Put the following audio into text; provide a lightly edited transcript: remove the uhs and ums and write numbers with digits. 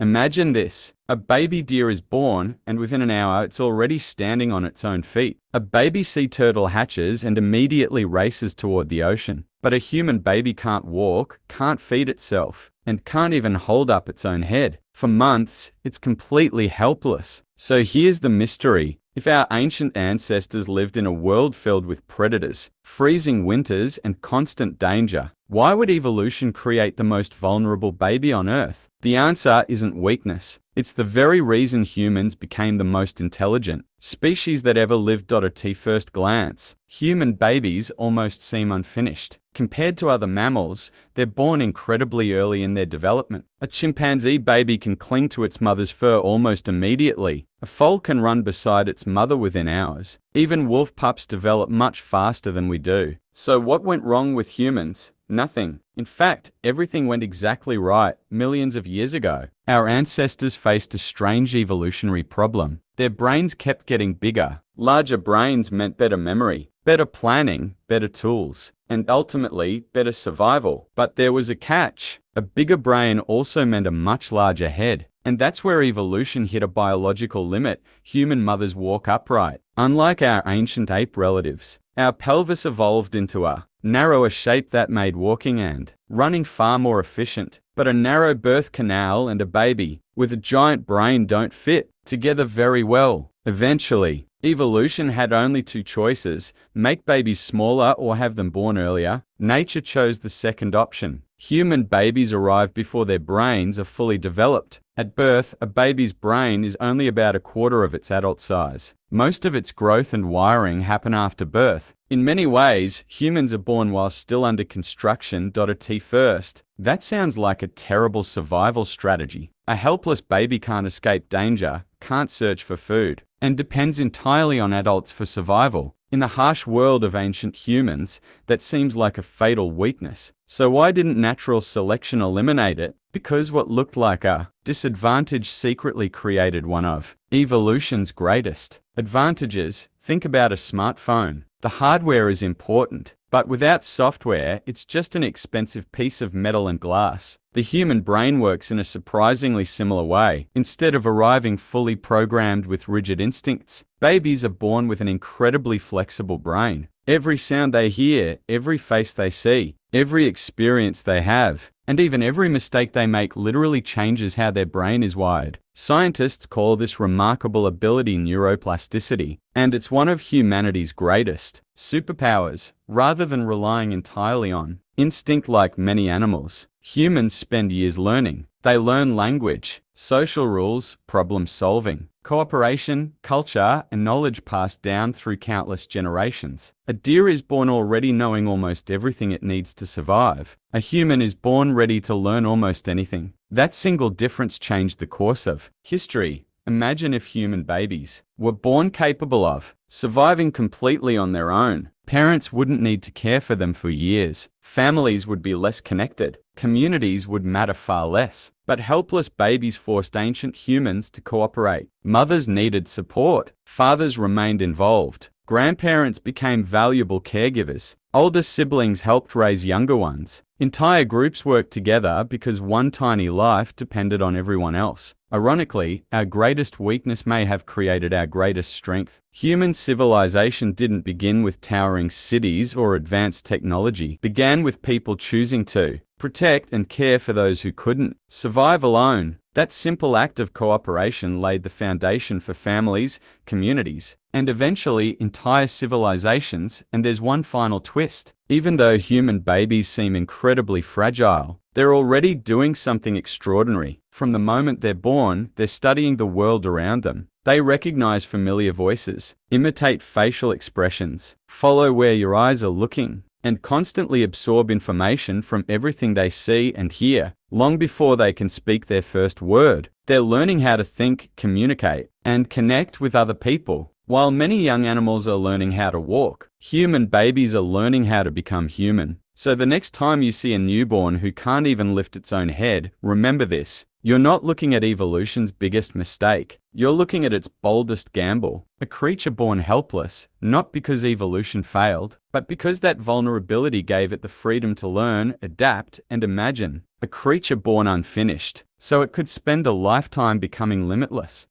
Imagine this. A baby deer is born, and within an hour it's already standing on its own feet. A baby sea turtle hatches and immediately races toward the ocean. But a human baby can't walk, can't feed itself, and can't even hold up its own head. For months, it's completely helpless. So here's the mystery. If our ancient ancestors lived in a world filled with predators, freezing winters, and constant danger, why would evolution create the most vulnerable baby on Earth? The answer isn't weakness. It's the very reason humans became the most intelligent species that ever lived. At first glance, human babies almost seem unfinished. Compared to other mammals, they're born incredibly early in their development. A chimpanzee baby can cling to its mother's fur almost immediately. A foal can run beside its mother within hours. Even wolf pups develop much faster than we do. So what went wrong with humans? Nothing. In fact, everything went exactly right millions of years ago. Our ancestors faced a strange evolutionary problem. Their brains kept getting bigger. Larger brains meant better memory, better planning, better tools, and ultimately better survival. But there was a catch. A bigger brain also meant a much larger head. And that's where evolution hit a biological limit. Human mothers walk upright. Unlike our ancient ape relatives, our pelvis evolved into a narrower shape that made walking and running far more efficient. But a narrow birth canal and a baby with a giant brain don't fit together very well. Eventually, evolution had only two choices: make babies smaller or have them born earlier. Nature chose the second option. Human babies arrive before their brains are fully developed. At birth, a baby's brain is only about a quarter of its adult size. Most of its growth and wiring happen after birth. In many ways, humans are born while still under construction. At first, that sounds like a terrible survival strategy. A helpless baby can't escape danger, can't search for food, and depends entirely on adults for survival. In the harsh world of ancient humans, that seems like a fatal weakness. So why didn't natural selection eliminate it? Because what looked like a disadvantage secretly created one of evolution's greatest advantages. Think about a smartphone. The hardware is important, but without software, it's just an expensive piece of metal and glass. The human brain works in a surprisingly similar way. Instead of arriving fully programmed with rigid instincts, babies are born with an incredibly flexible brain. Every sound they hear, every face they see, every experience they have, and even every mistake they make literally changes how their brain is wired. Scientists call this remarkable ability neuroplasticity, and it's one of humanity's greatest superpowers. Rather than relying entirely on instinct like many animals, humans spend years learning. They learn language, social rules, problem solving, cooperation, culture, and knowledge passed down through countless generations. A deer is born already knowing almost everything it needs to survive. A human is born ready to learn almost anything. That single difference changed the course of history. Imagine if human babies were born capable of surviving completely on their own. Parents wouldn't need to care for them for years. Families would be less connected. Communities would matter far less. But helpless babies forced ancient humans to cooperate. Mothers needed support. Fathers remained involved. Grandparents became valuable caregivers. Older siblings helped raise younger ones. Entire groups worked together because one tiny life depended on everyone else. Ironically, our greatest weakness may have created our greatest strength. Human civilization didn't begin with towering cities or advanced technology. It began with people choosing to protect and care for those who couldn't survive alone. That simple act of cooperation laid the foundation for families, communities, and eventually entire civilizations. And there's one final twist. Even though human babies seem incredibly fragile, they're already doing something extraordinary. From the moment they're born, they're studying the world around them. They recognize familiar voices, imitate facial expressions, follow where your eyes are looking, and constantly absorb information from everything they see and hear. Long before they can speak their first word, they're learning how to think, communicate, and connect with other people. While many young animals are learning how to walk, human babies are learning how to become human. So the next time you see a newborn who can't even lift its own head, remember this. You're not looking at evolution's biggest mistake. You're looking at its boldest gamble. A creature born helpless, not because evolution failed, but because that vulnerability gave it the freedom to learn, adapt, and imagine. A creature born unfinished, so it could spend a lifetime becoming limitless.